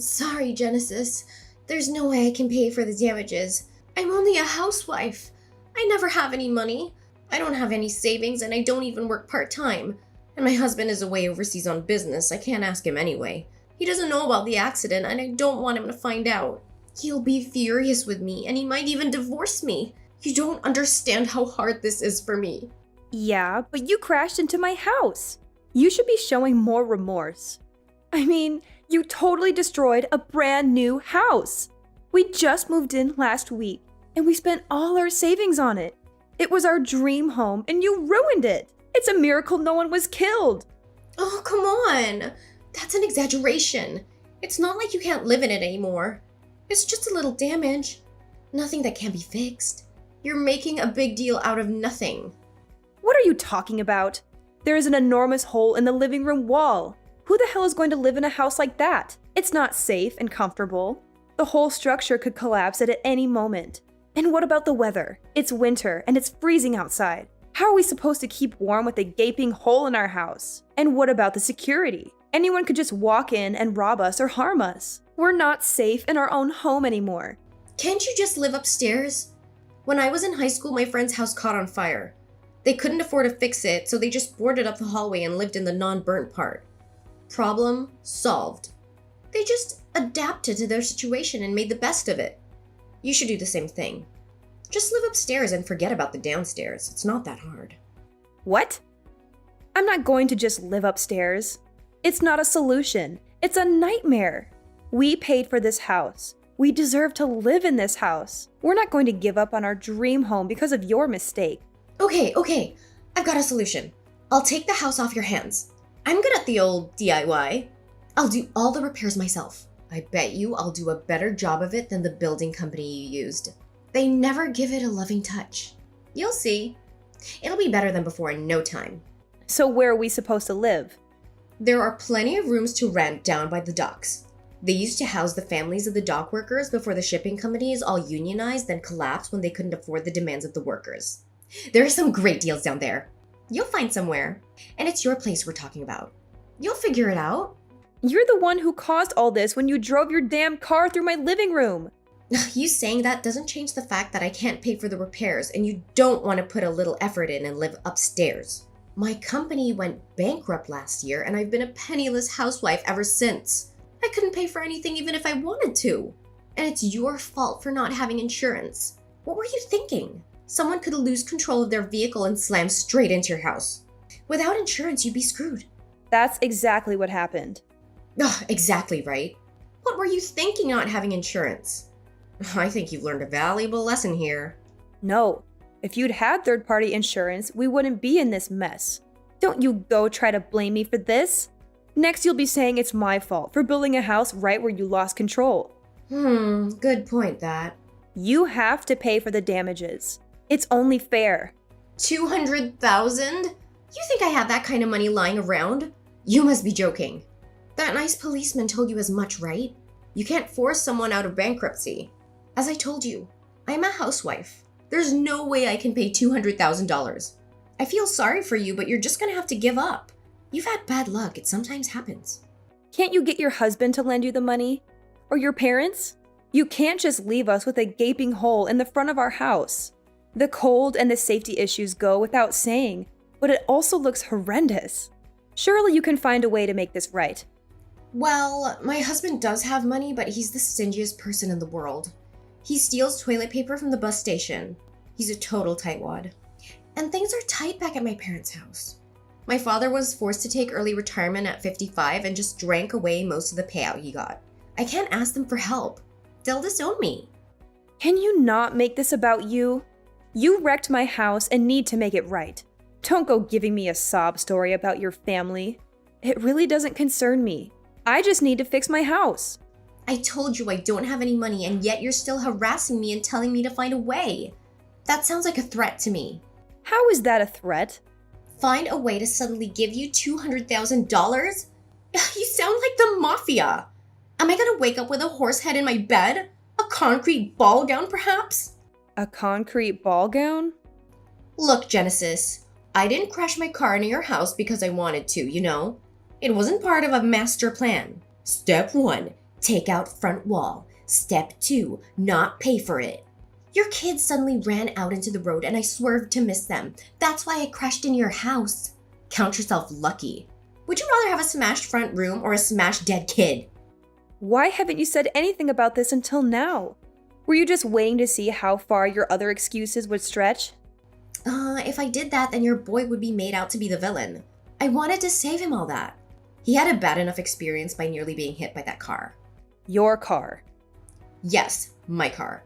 Sorry, Genesis. There's no way I can pay for the damages. I'm only a housewife. I never have any money. I don't have any savings and I don't even work part-time. And my husband is away overseas on business. I can't ask him anyway. He doesn't know about the accident and I don't want him to find out. He'll be furious with me and he might even divorce me. You don't understand how hard this is for me. Yeah, but you crashed into my house. You should be showing more remorse. I mean, you totally destroyed a brand new house. We just moved in last week, and we spent all our savings on it. It was our dream home, and you ruined it. It's a miracle no one was killed. Oh, come on. That's an exaggeration. It's not like you can't live in it anymore. It's just a little damage. Nothing that can't be fixed. You're making a big deal out of nothing. What are you talking about? There is an enormous hole in the living room wall. Who the hell is going to live in a house like that? It's not safe and comfortable. The whole structure could collapse at any moment. And what about the weather? It's winter and it's freezing outside. How are we supposed to keep warm with a gaping hole in our house? And what about the security? Anyone could just walk in and rob us or harm us. We're not safe in our own home anymore. Can't you just live upstairs? When I was in high school, my friend's house caught on fire. They couldn't afford to fix it, so they just boarded up the hallway and lived in the non-burnt part. Problem solved. They just adapted to their situation and made the best of it. You should do the same thing. Just live upstairs and forget about the downstairs. It's not that hard. What? I'm not going to just live upstairs. It's not a solution. It's a nightmare. We paid for this house. We deserve to live in this house. We're not going to give up on our dream home because of your mistake. Okay. I've got a solution. I'll take the house off your hands. I'm good at the old DIY. I'll do all the repairs myself. I bet you I'll do a better job of it than the building company you used. They never give it a loving touch. You'll see. It'll be better than before in no time. So where are we supposed to live? There are plenty of rooms to rent down by the docks. They used to house the families of the dock workers before the shipping companies all unionized and collapsed when they couldn't afford the demands of the workers. There are some great deals down there. You'll find somewhere. And it's your place we're talking about. You'll figure it out. You're the one who caused all this when you drove your damn car through my living room. You saying that doesn't change the fact that I can't pay for the repairs and you don't want to put a little effort in and live upstairs. My company went bankrupt last year and I've been a penniless housewife ever since. I couldn't pay for anything even if I wanted to. And it's your fault for not having insurance. What were you thinking? Someone could lose control of their vehicle and slam straight into your house. Without insurance, you'd be screwed. That's exactly what happened. Ugh, exactly right. What were you thinking not having insurance? I think you've learned a valuable lesson here. No. If you'd had third-party insurance, we wouldn't be in this mess. Don't you go try to blame me for this. Next, you'll be saying it's my fault for building a house right where you lost control. Good point that. You have to pay for the damages. It's only fair. 200,000? You think I have that kind of money lying around? You must be joking. That nice policeman told you as much, right? You can't force someone out of bankruptcy. As I told you, I'm a housewife. There's no way I can pay $200,000. I feel sorry for you, but you're just gonna have to give up. You've had bad luck. It sometimes happens. Can't you get your husband to lend you the money? Or your parents? You can't just leave us with a gaping hole in the front of our house. The cold and the safety issues go without saying, but it also looks horrendous. Surely you can find a way to make this right. Well, my husband does have money, but he's the stingiest person in the world. He steals toilet paper from the bus station. He's a total tightwad. And things are tight back at my parents' house. My father was forced to take early retirement at 55 and just drank away most of the payout he got. I can't ask them for help. They'll disown me. Can you not make this about you? You wrecked my house and need to make it right. Don't go giving me a sob story about your family. It really doesn't concern me. I just need to fix my house. I told you I don't have any money and yet you're still harassing me and telling me to find a way. That sounds like a threat to me. How is that a threat? Find a way to suddenly give you $200,000? You sound like the mafia. Am I gonna wake up with a horse head in my bed? A concrete ball gown, perhaps? A concrete ball gown? Look, Genesis, I didn't crash my car into your house because I wanted to, you know? It wasn't part of a master plan. Step 1, Take out front wall. Step 2, not pay for it. Your kids suddenly ran out into the road and I swerved to miss them. That's why I crashed into your house. Count yourself lucky. Would you rather have a smashed front room or a smashed dead kid? Why haven't you said anything about this until now? Were you just waiting to see how far your other excuses would stretch? If I did that, then your boy would be made out to be the villain. I wanted to save him all that. He had a bad enough experience by nearly being hit by that car. Your car. Yes, my car.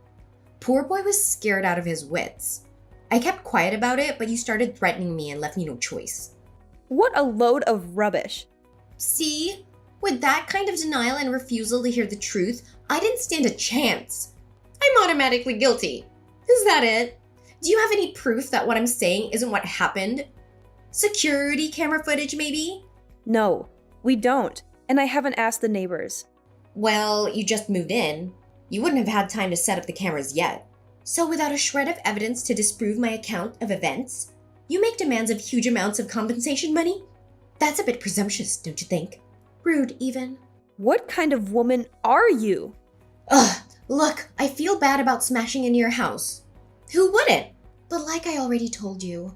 Poor boy was scared out of his wits. I kept quiet about it, but you started threatening me and left me no choice. What a load of rubbish. See? With that kind of denial and refusal to hear the truth, I didn't stand a chance. I'm automatically guilty. Is that it? Do you have any proof that what I'm saying isn't what happened? Security camera footage, maybe? No, we don't, and I haven't asked the neighbors. Well, you just moved in. You wouldn't have had time to set up the cameras yet. So without a shred of evidence to disprove my account of events, you make demands of huge amounts of compensation money? That's a bit presumptuous, don't you think? Rude, even. What kind of woman are you? Ugh, look, I feel bad about smashing into your house. Who wouldn't? But like I already told you,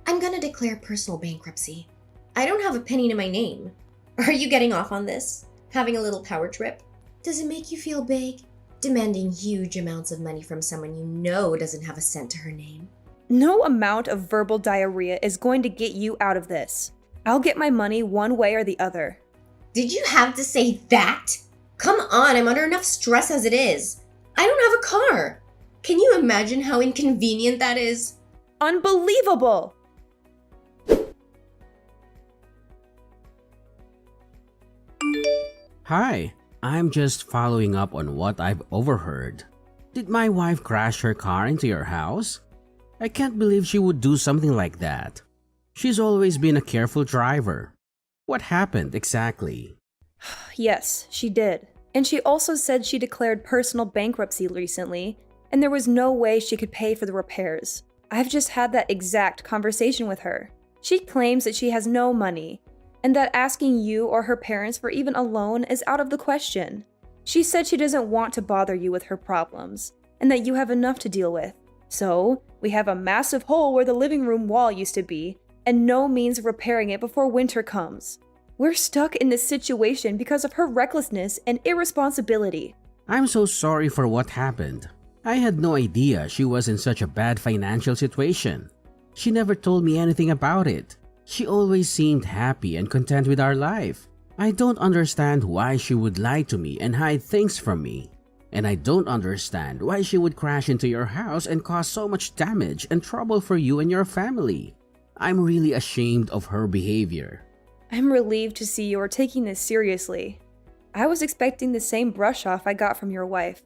I'm gonna declare personal bankruptcy. I don't have a penny to my name. Are you getting off on this? Having a little power trip? Does it make you feel big? Demanding huge amounts of money from someone you know doesn't have a cent to her name? No amount of verbal diarrhea is going to get you out of this. I'll get my money one way or the other. Did you have to say that? Come on, I'm under enough stress as it is. I don't have a car. Can you imagine how inconvenient that is? Unbelievable! Hi, I'm just following up on what I've overheard. Did my wife crash her car into your house? I can't believe she would do something like that. She's always been a careful driver. What happened exactly? Yes, she did. And she also said she declared personal bankruptcy recently, and there was no way she could pay for the repairs. I've just had that exact conversation with her. She claims that she has no money, and that asking you or her parents for even a loan is out of the question. She said she doesn't want to bother you with her problems, and that you have enough to deal with. So, we have a massive hole where the living room wall used to be, and no means of repairing it before winter comes. We're stuck in this situation because of her recklessness and irresponsibility. I'm so sorry for what happened. I had no idea she was in such a bad financial situation. She never told me anything about it. She always seemed happy and content with our life. I don't understand why she would lie to me and hide things from me. And I don't understand why she would crash into your house and cause so much damage and trouble for you and your family. I'm really ashamed of her behavior. I'm relieved to see you're taking this seriously. I was expecting the same brush off I got from your wife.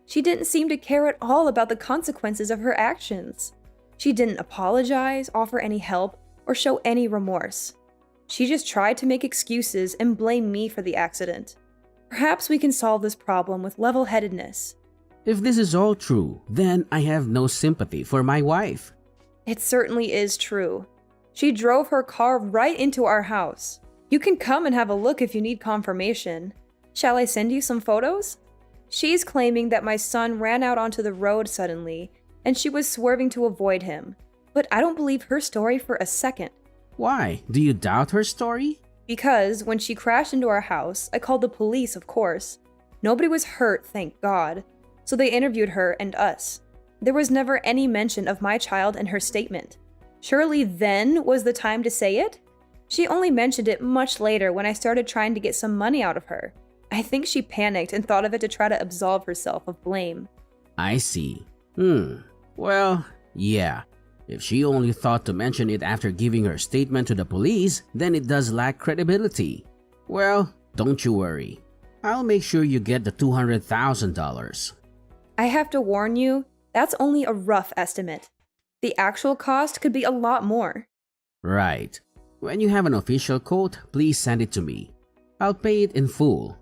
She didn't seem to care at all about the consequences of her actions. She didn't apologize, offer any help, or show any remorse. She just tried to make excuses and blame me for the accident. Perhaps we can solve this problem with level-headedness. If this is all true, then I have no sympathy for my wife. It certainly is true. She drove her car right into our house. You can come and have a look if you need confirmation. Shall I send you some photos? She's claiming that my son ran out onto the road suddenly, and she was swerving to avoid him. But I don't believe her story for a second. Why? Do you doubt her story? Because when she crashed into our house, I called the police, of course. Nobody was hurt, thank God. So they interviewed her and us. There was never any mention of my child in her statement. Surely then was the time to say it? She only mentioned it much later when I started trying to get some money out of her. I think she panicked and thought of it to try to absolve herself of blame. I see. Well, yeah. If she only thought to mention it after giving her statement to the police, then it does lack credibility. Well, don't you worry. I'll make sure you get the $200,000. I have to warn you, that's only a rough estimate. The actual cost could be a lot more. Right. When you have an official quote, please send it to me. I'll pay it in full.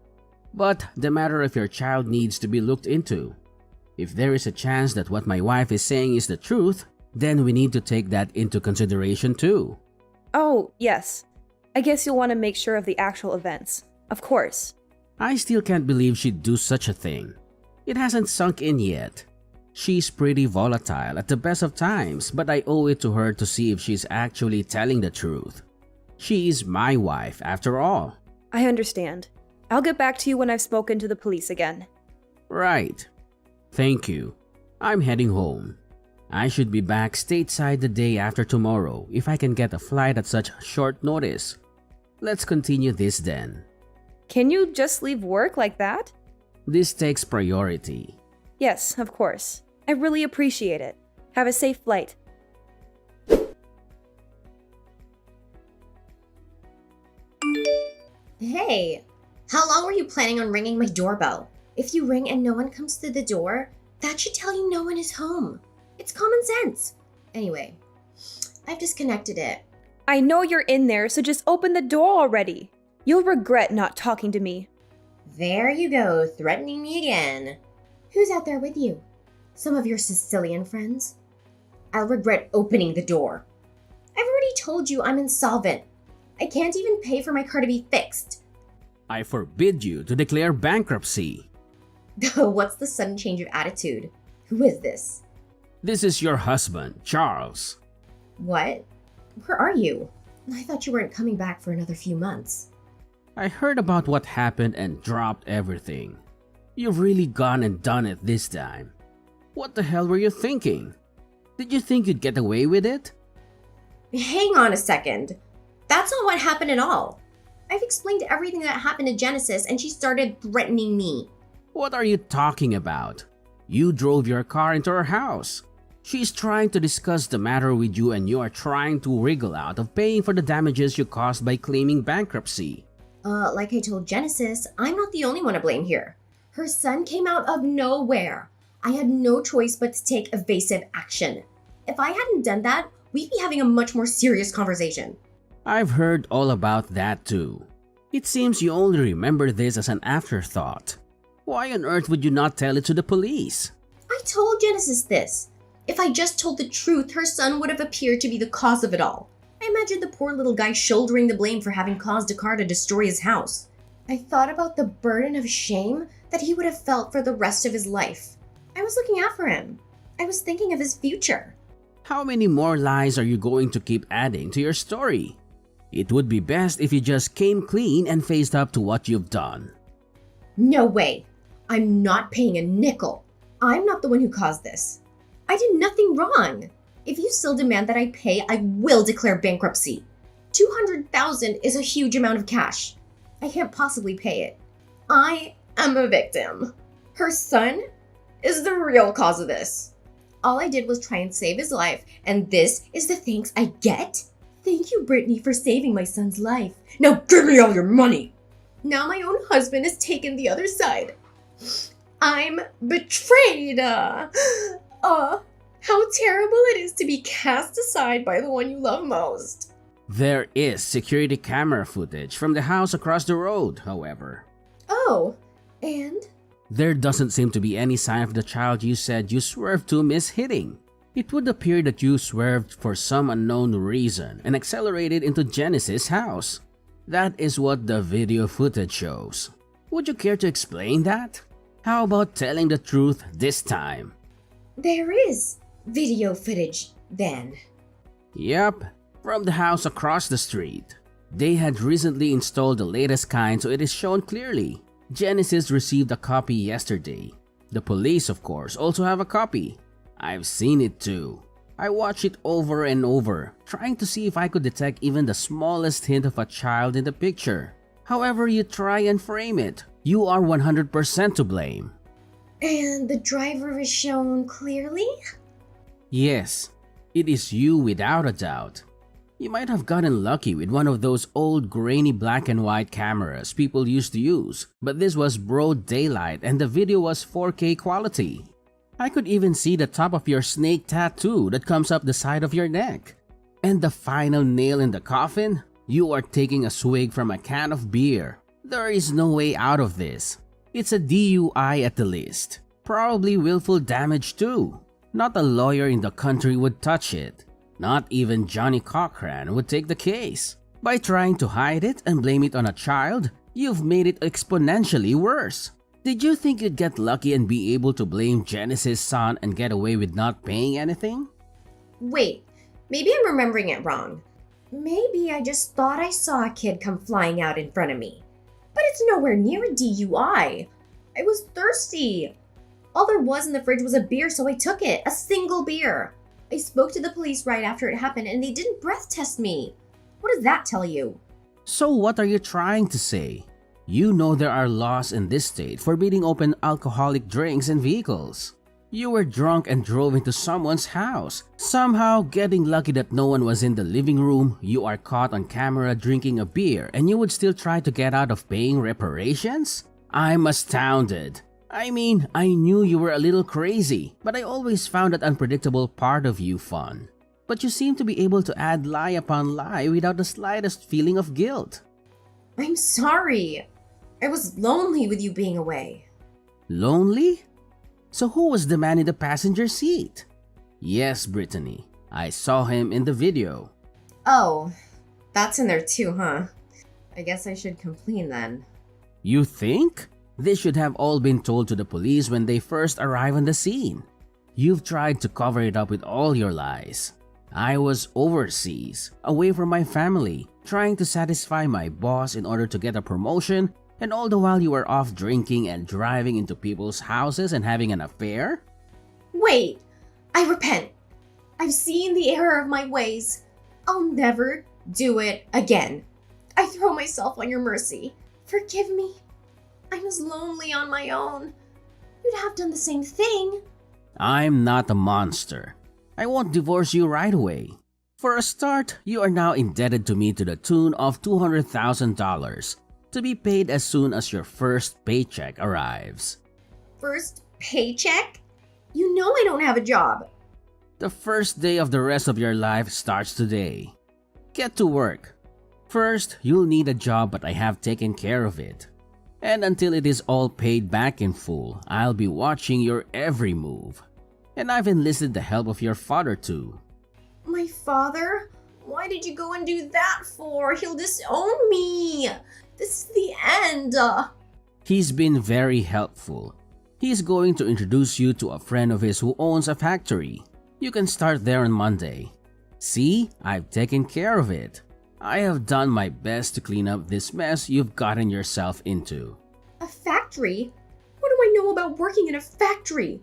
But the matter of your child needs to be looked into. If there is a chance that what my wife is saying is the truth, then we need to take that into consideration too. Oh, yes. I guess you'll want to make sure of the actual events. Of course. I still can't believe she'd do such a thing. It hasn't sunk in yet. She's pretty volatile at the best of times, but I owe it to her to see if she's actually telling the truth. She is my wife, after all. I understand. I'll get back to you when I've spoken to the police again. Right. Thank you. I'm heading home. I should be back stateside the day after tomorrow if I can get a flight at such short notice. Let's continue this then. Can you just leave work like that? This takes priority. Yes, of course. I really appreciate it. Have a safe flight. Hey, how long were you planning on ringing my doorbell? If you ring and no one comes through the door, that should tell you no one is home. It's common sense. Anyway, I've disconnected it. I know you're in there, so just open the door already. You'll regret not talking to me. There you go, threatening me again. Who's out there with you? Some of your Sicilian friends? I'll regret opening the door. I've already told you I'm insolvent. I can't even pay for my car to be fixed. I forbid you to declare bankruptcy. What's the sudden change of attitude? Who is this? This is your husband, Charles. What? Where are you? I thought you weren't coming back for another few months. I heard about what happened and dropped everything. You've really gone and done it this time. What the hell were you thinking? Did you think you'd get away with it? Hang on a second. That's not what happened at all. I've explained everything that happened to Genesis and she started threatening me. What are you talking about? You drove your car into her house. She's trying to discuss the matter with you and you are trying to wriggle out of paying for the damages you caused by claiming bankruptcy. Like I told Genesis, I'm not the only one to blame here. Her son came out of nowhere. I had no choice but to take evasive action. If I hadn't done that, we'd be having a much more serious conversation. I've heard all about that too. It seems you only remember this as an afterthought. Why on earth would you not tell it to the police? I told Genesis this. If I just told the truth, her son would have appeared to be the cause of it all. I imagined the poor little guy shouldering the blame for having caused a car to destroy his house. I thought about the burden of shame that he would have felt for the rest of his life. I was looking out for him. I was thinking of his future. How many more lies are you going to keep adding to your story? It would be best if you just came clean and faced up to what you've done. No way. I'm not paying a nickel. I'm not the one who caused this. I did nothing wrong. If you still demand that I pay, I will declare bankruptcy. $200,000 is a huge amount of cash. I can't possibly pay it. I am a victim. Her son is the real cause of this. All I did was try and save his life, and this is the thanks I get? Thank you, Brittany, for saving my son's life. Now give me all your money. Now my own husband has taken the other side. I'm betrayed. How terrible it is to be cast aside by the one you love most. There is security camera footage from the house across the road, however. Oh, and? There doesn't seem to be any sign of the child you said you swerved to miss hitting. It would appear that you swerved for some unknown reason and accelerated into Genesis' house. That is what the video footage shows. Would you care to explain that? How about telling the truth this time? There is video footage, then. Yep, from the house across the street. They had recently installed the latest kind, so it is shown clearly. Genesis received a copy yesterday. The police, of course, also have a copy. I've seen it too. I watched it over and over, trying to see if I could detect even the smallest hint of a child in the picture. However you try and frame it, you are 100% to blame. And the driver is shown clearly? Yes, it is you without a doubt. You might have gotten lucky with one of those old grainy black and white cameras people used to use, but this was broad daylight and the video was 4K quality. I could even see the top of your snake tattoo that comes up the side of your neck. And the final nail in the coffin? You are taking a swig from a can of beer. There is no way out of this. It's a DUI at the least. Probably willful damage too. Not a lawyer in the country would touch it. Not even Johnny Cochran would take the case. By trying to hide it and blame it on a child, You've made it exponentially worse. Did you think you'd get lucky and be able to blame Genesis' son and get away with not paying anything? Wait, maybe I'm remembering it wrong. Maybe I just thought I saw a kid come flying out in front of me. But it's nowhere near a DUI. I was thirsty. All there was in the fridge was a beer, so I took it. A single beer. I spoke to the police right after it happened, and they didn't breath test me. What does that tell you? So what are you trying to say? You know there are laws in this state forbidding open alcoholic drinks in vehicles. You were drunk and drove into someone's house. Somehow, getting lucky that no one was in the living room, you are caught on camera drinking a beer and you would still try to get out of paying reparations? I'm astounded. I mean, I knew you were a little crazy, but I always found that unpredictable part of you fun. But you seem to be able to add lie upon lie without the slightest feeling of guilt. I'm sorry. I was lonely with you being away. Lonely? So who was the man in the passenger seat? Yes, Brittany. I saw him in the video. Oh, that's in there too, huh? I guess I should complain then. You think? This should have all been told to the police when they first arrive on the scene. You've tried to cover it up with all your lies. I was overseas, away from my family, trying to satisfy my boss in order to get a promotion, and all the while you were off drinking and driving into people's houses and having an affair? Wait, I repent. I've seen the error of my ways. I'll never do it again. I throw myself on your mercy. Forgive me. I was lonely on my own. You'd have done the same thing. I'm not a monster. I won't divorce you right away. For a start, you are now indebted to me to the tune of $200,000 to be paid as soon as your first paycheck arrives. First paycheck? You know I don't have a job. The first day of the rest of your life starts today. Get to work. First, you'll need a job, but I have taken care of it. And until it is all paid back in full, I'll be watching your every move. And I've enlisted the help of your father too. My father? Why did you go and do that for? He'll disown me. This is the end. He's been very helpful. He's going to introduce you to a friend of his who owns a factory. You can start there on Monday. See, I've taken care of it. I have done my best to clean up this mess you've gotten yourself into. A factory? What do I know about working in a factory?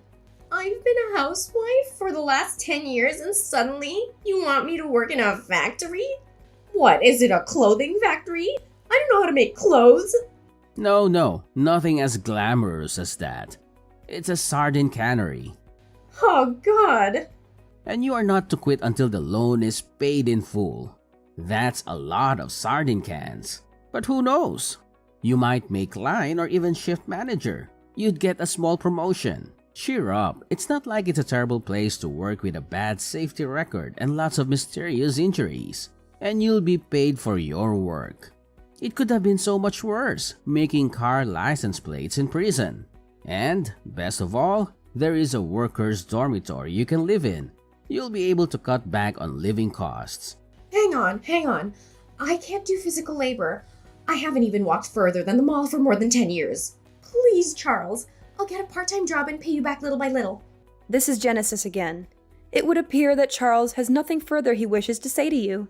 I've been a housewife for the last 10 years and suddenly you want me to work in a factory? What, is it a clothing factory? I don't know how to make clothes. No, nothing as glamorous as that. It's a sardine cannery. Oh, God. And you are not to quit until the loan is paid in full. That's a lot of sardine cans. But who knows? You might make line or even shift manager. You'd get a small promotion. Cheer up, it's not like it's a terrible place to work with a bad safety record and lots of mysterious injuries. And you'll be paid for your work. It could have been so much worse, making car license plates in prison. And, best of all, there is a workers' dormitory you can live in. You'll be able to cut back on living costs. Hang on. I can't do physical labor. I haven't even walked further than the mall for more than 10 years. Please, Charles, I'll get a part-time job and pay you back little by little. This is Genesis again. It would appear that Charles has nothing further he wishes to say to you.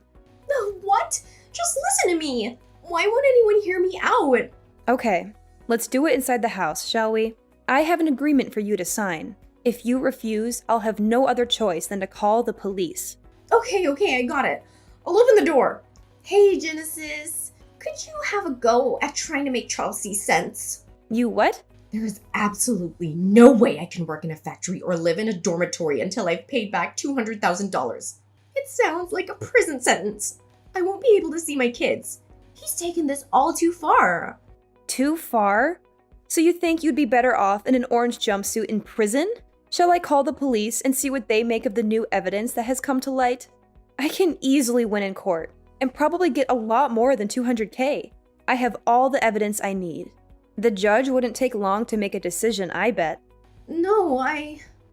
No, what? Just listen to me. Why won't anyone hear me out? Okay, let's do it inside the house, shall we? I have an agreement for you to sign. If you refuse, I'll have no other choice than to call the police. Okay, I got it. I'll open the door. Hey, Genesis. Could you have a go at trying to make Charles see sense? You what? There is absolutely no way I can work in a factory or live in a dormitory until I've paid back $200,000. It sounds like a prison sentence. I won't be able to see my kids. He's taken this all too far. Too far? So you think you'd be better off in an orange jumpsuit in prison? Shall I call the police and see what they make of the new evidence that has come to light? I can easily win in court, and probably get a lot more than $200K. I have all the evidence I need. The judge wouldn't take long to make a decision, I bet. No,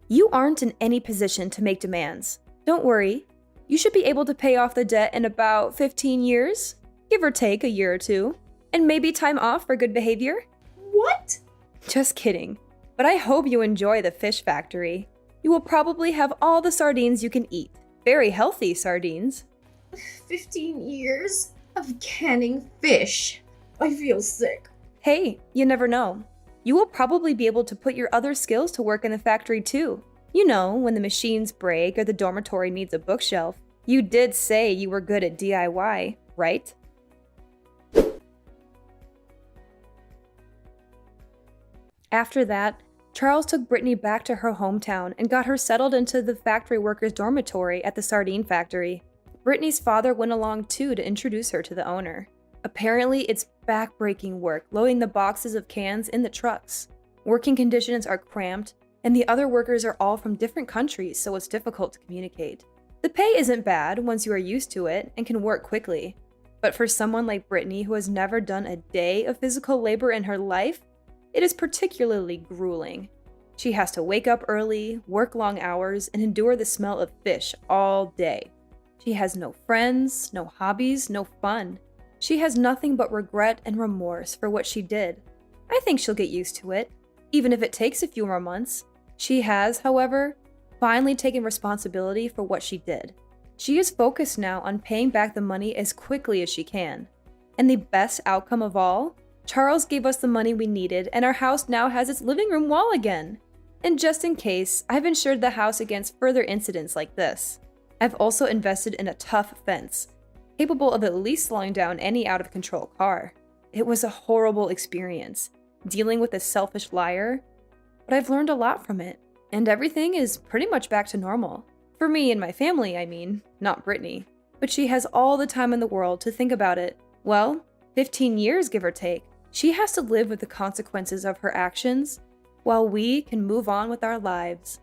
You aren't in any position to make demands. Don't worry. You should be able to pay off the debt in about 15 years, give or take a year or two. And maybe time off for good behavior? What? Just kidding. But I hope you enjoy the fish factory. You will probably have all the sardines you can eat. Very healthy sardines. 15 years of canning fish. I feel sick. Hey, you never know. You will probably be able to put your other skills to work in the factory too. You know, when the machines break or the dormitory needs a bookshelf. You did say you were good at DIY, right? After that, Charles took Brittany back to her hometown and got her settled into the factory workers' dormitory at the sardine factory. Brittany's father went along too to introduce her to the owner. Apparently, it's back-breaking work loading the boxes of cans in the trucks. Working conditions are cramped, and the other workers are all from different countries, so it's difficult to communicate. The pay isn't bad once you are used to it and can work quickly. But for someone like Brittany who has never done a day of physical labor in her life, it is particularly grueling. She has to wake up early, work long hours, and endure the smell of fish all day. She has no friends, no hobbies, no fun. She has nothing but regret and remorse for what she did. I think she'll get used to it, even if it takes a few more months. She has, however, finally taken responsibility for what she did. She is focused now on paying back the money as quickly as she can. And the best outcome of all? Charles gave us the money we needed, and our house now has its living room wall again. And just in case, I've insured the house against further incidents like this. I've also invested in a tough fence, capable of at least slowing down any out-of-control car. It was a horrible experience, dealing with a selfish liar, but I've learned a lot from it, and everything is pretty much back to normal. For me and my family, I mean, not Brittany. But she has all the time in the world to think about it. Well, 15 years, give or take. She has to live with the consequences of her actions, while we can move on with our lives.